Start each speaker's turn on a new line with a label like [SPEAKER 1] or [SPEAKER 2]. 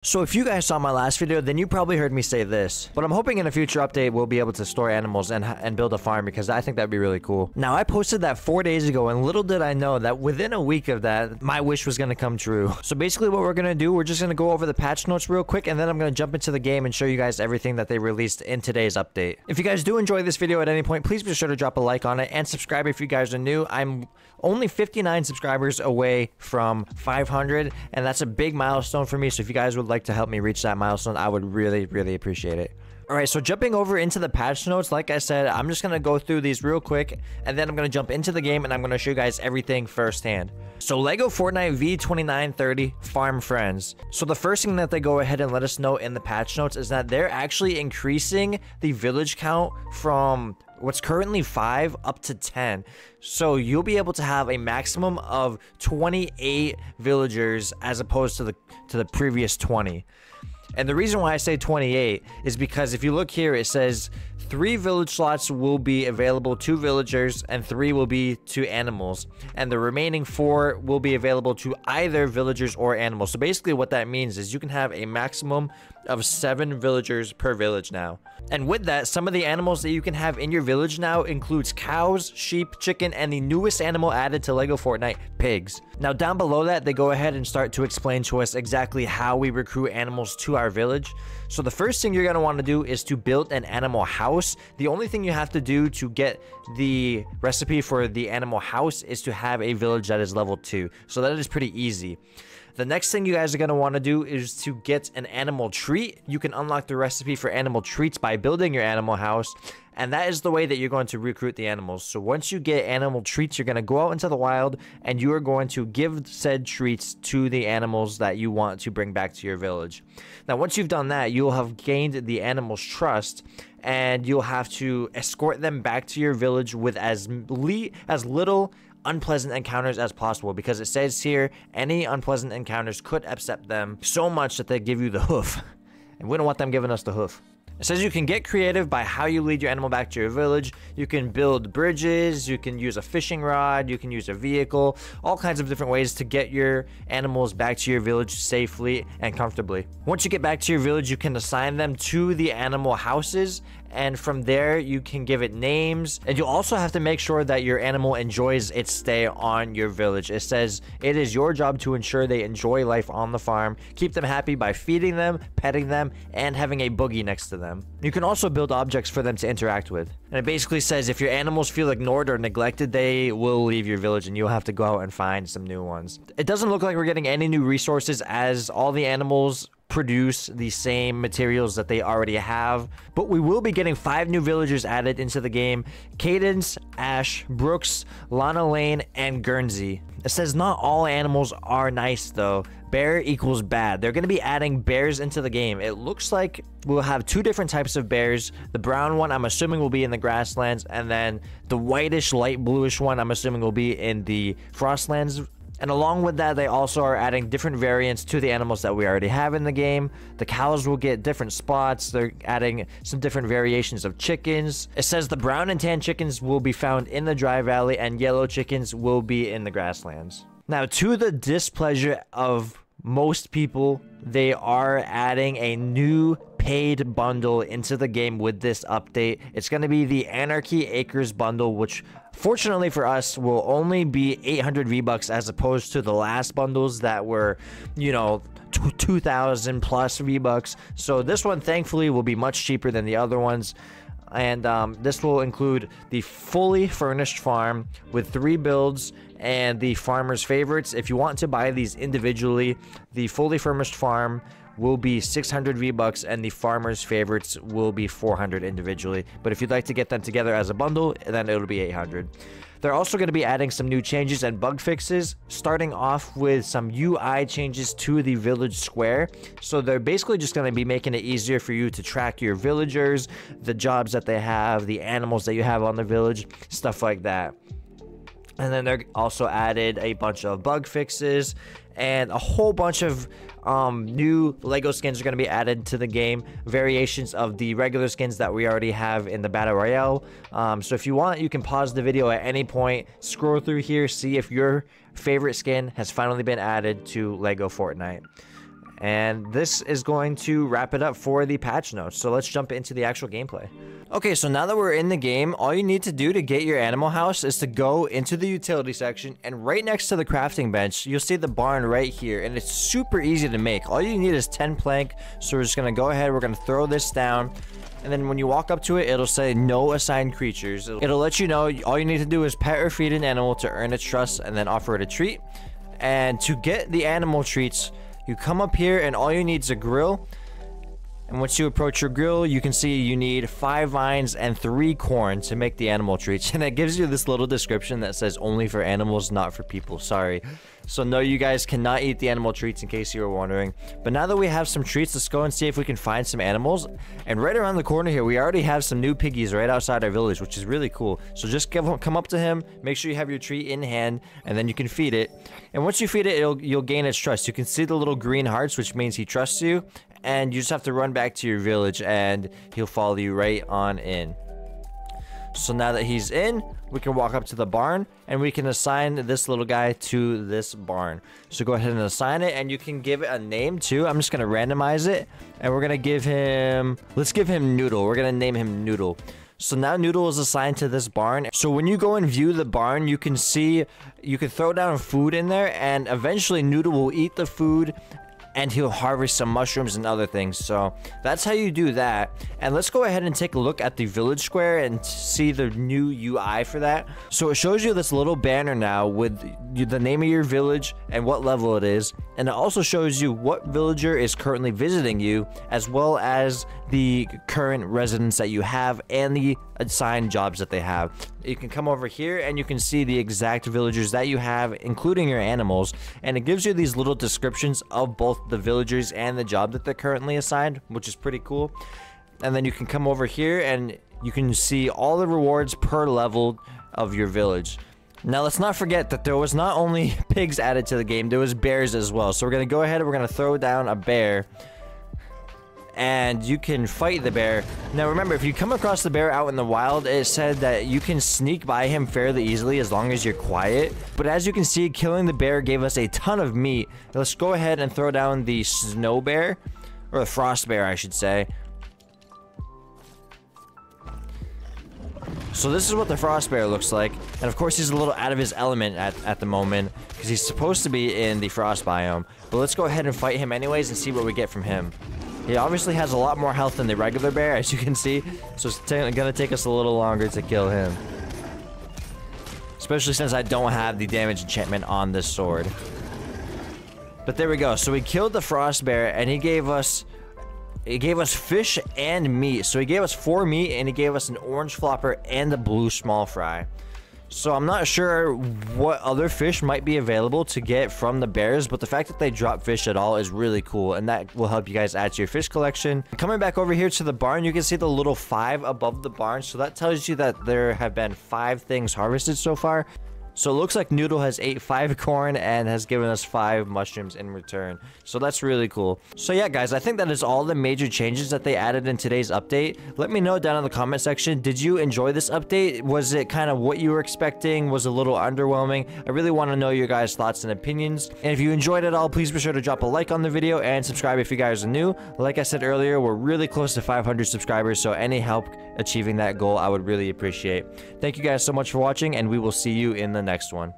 [SPEAKER 1] So if you guys saw my last video, then you probably heard me say this, but I'm hoping in a future update we'll be able to store animals and build a farm, because I think that'd be really cool. Now, I posted that 4 days ago, and little did I know that within a week of that, my wish was gonna come true. So basically what we're gonna do, we're just gonna go over the patch notes real quick, and then I'm gonna jump into the game and show you guys everything that they released in today's update. If you guys do enjoy this video at any point, please be sure to drop a like on it and subscribe if you guys are new. I'm only 59 subscribers away from 500, and that's a big milestone for me. So if you guys would like to help me reach that milestone, I would really appreciate it. Alright, so jumping over into the patch notes, like I said, I'm just going to go through these real quick, and then I'm going to jump into the game, and I'm going to show you guys everything firsthand. So Lego Fortnite v29.30 Farm Friends. So the first thing that they go ahead and let us know in the patch notes is that they're actually increasing the village count from what's currently 5 up to 10. So you'll be able to have a maximum of 28 villagers as opposed to the previous 20. And the reason why I say 28 is because if you look here, it says 3 village slots will be available to villagers and 3 will be to animals. And the remaining 4 will be available to either villagers or animals. So basically what that means is you can have a maximum of 7 villagers per village now. And with that, some of the animals that you can have in your village now includes cows, sheep, chicken, and the newest animal added to Lego Fortnite, pigs. Now down below that, they go ahead and start to explain to us exactly how we recruit animals to our village. So the first thing you're going to want to do is to build an animal house. The only thing you have to do to get the recipe for the animal house is to have a village that is level 2. So that is pretty easy. The next thing you guys are going to want to do is to get an animal treat. You can unlock the recipe for animal treats by building your animal house, and that is the way that you're going to recruit the animals. So once you get animal treats, you're going to go out into the wild, and you are going to give said treats to the animals that you want to bring back to your village. Now, once you've done that, you'll have gained the animals' trust, and you'll have to escort them back to your village with as little unpleasant encounters as possible, because it says here any unpleasant encounters could upset them so much that they give you the hoof, and we don't want them giving us the hoof. It says you can get creative by how you lead your animal back to your village. You can build bridges, you can use a fishing rod, you can use a vehicle, all kinds of different ways to get your animals back to your village safely and comfortably. Once you get back to your village, you can assign them to the animal houses, and from there you can give it names, and you'll also have to make sure that your animal enjoys its stay on your village. It says it is your job to ensure they enjoy life on the farm. Keep them happy by feeding them, petting them, and having a boogie next to them. You can also build objects for them to interact with. And it basically says if your animals feel ignored or neglected, they will leave your village and you'll have to go out and find some new ones. It doesn't look like we're getting any new resources, as all the animals produce the same materials that they already have, but we will be getting 5 new villagers added into the game: Cadence, Ash, Brooks, Lana Lane, and Guernsey. It says not all animals are nice though. Bear equals bad. They're going to be adding bears into the game. It looks like we'll have 2 different types of bears. The brown one, I'm assuming, will be in the grasslands, and then the whitish, light bluish one, I'm assuming, will be in the frostlands. And along with that, they also are adding different variants to the animals that we already have in the game. The cows will get different spots. They're adding some different variations of chickens. It says the brown and tan chickens will be found in the dry valley, and yellow chickens will be in the grasslands. Now, to the displeasure of most people, they are adding a new paid bundle into the game with this update. It's going to be the Anarchy Acres bundle, which fortunately for us will only be 800 V-Bucks as opposed to the last bundles that were, you know, 2,000 plus V-Bucks. So this one thankfully will be much cheaper than the other ones. And this will include the fully furnished farm with 3 builds and the farmer's favorites. If you want to buy these individually, the fully furnished farm will be 600 V-Bucks and the farmer's favorites will be 400 individually. But if you'd like to get them together as a bundle, then it'll be 800. They're also going to be adding some new changes and bug fixes, starting off with some UI changes to the village square. So they're basically just going to be making it easier for you to track your villagers, the jobs that they have, the animals that you have on the village, stuff like that. And then they're also added a bunch of bug fixes, and a whole bunch of new Lego skins are going to be added to the game. Variations of the regular skins that we already have in the Battle Royale. So if you want, you can pause the video at any point, scroll through here, see if your favorite skin has finally been added to Lego Fortnite. And this is going to wrap it up for the patch notes. So let's jump into the actual gameplay. Okay, so now that we're in the game, all you need to do to get your animal house is to go into the utility section, and right next to the crafting bench, you'll see the barn right here, and it's super easy to make. All you need is 10 plank, so we're just gonna go ahead, we're gonna throw this down, and then when you walk up to it, it'll say no assigned creatures. It'll let you know all you need to do is pet or feed an animal to earn its trust, and then offer it a treat. And to get the animal treats, you come up here, and all you need is a grill. And once you approach your grill, you can see you need 5 vines and 3 corn to make the animal treats. And it gives you this little description that says only for animals, not for people. Sorry. So no, you guys cannot eat the animal treats, in case you were wondering. But now that we have some treats, let's go and see if we can find some animals. And right around the corner here, we already have some new piggies right outside our village, which is really cool. So just come up to him, make sure you have your treat in hand, and then you can feed it. And once you feed it, you'll gain its trust. You can see the little green hearts, which means he trusts you. And you just have to run back to your village and he'll follow you right on in. So now that he's in, we can walk up to the barn and we can assign this little guy to this barn. So go ahead and assign it, and you can give it a name too. I'm just going to randomize it, and we're going to give him, let's give him Noodle. We're going to name him Noodle. So now Noodle is assigned to this barn. So when you go and view the barn, you can see, you can throw down food in there, and eventually Noodle will eat the food and he'll harvest some mushrooms and other things. So that's how you do that. And let's go ahead and take a look at the village square and see the new UI for that. So it shows you this little banner now with the name of your village and what level it is, and it also shows you what villager is currently visiting you, as well as the current residents that you have and the assigned jobs that they have. You can come over here and you can see the exact villagers that you have, including your animals, and it gives you these little descriptions of both the villagers and the job that they're currently assigned, which is pretty cool. And then you can come over here and you can see all the rewards per level of your village. Now let's not forget that there was not only pigs added to the game, there was bears as well. So we're gonna go ahead and we're gonna throw down a bear, and you can fight the bear. Now remember, if you come across the bear out in the wild, it said that you can sneak by him fairly easily as long as you're quiet. But as you can see, killing the bear gave us a ton of meat. Let's go ahead and throw down the snow bear, or the frost bear I should say. So this is what the frost bear looks like, and of course he's a little out of his element at the moment, because he's supposed to be in the frost biome. But let's go ahead and fight him anyways and see what we get from him. He obviously has a lot more health than the regular bear, as you can see, so it's gonna take us a little longer to kill him. Especially since I don't have the damage enchantment on this sword. But there we go, so we killed the frost bear, and he gave us fish and meat. So he gave us 4 meat, and he gave us an orange flopper and a blue small fry. So I'm not sure what other fish might be available to get from the bears, but the fact that they drop fish at all is really cool, and that will help you guys add to your fish collection. Coming back over here to the barn, you can see the little 5 above the barn, so that tells you that there have been 5 things harvested so far. So it looks like Noodle has ate 5 corn and has given us 5 mushrooms in return. So that's really cool. So yeah, guys, I think that is all the major changes that they added in today's update. Let me know down in the comment section, did you enjoy this update? Was it kind of what you were expecting? Was it a little underwhelming? I really want to know your guys' thoughts and opinions. And if you enjoyed it all, please be sure to drop a like on the video and subscribe if you guys are new. Like I said earlier, we're really close to 500 subscribers, so any help achieving that goal, I would really appreciate. Thank you guys so much for watching, and we will see you in the next one.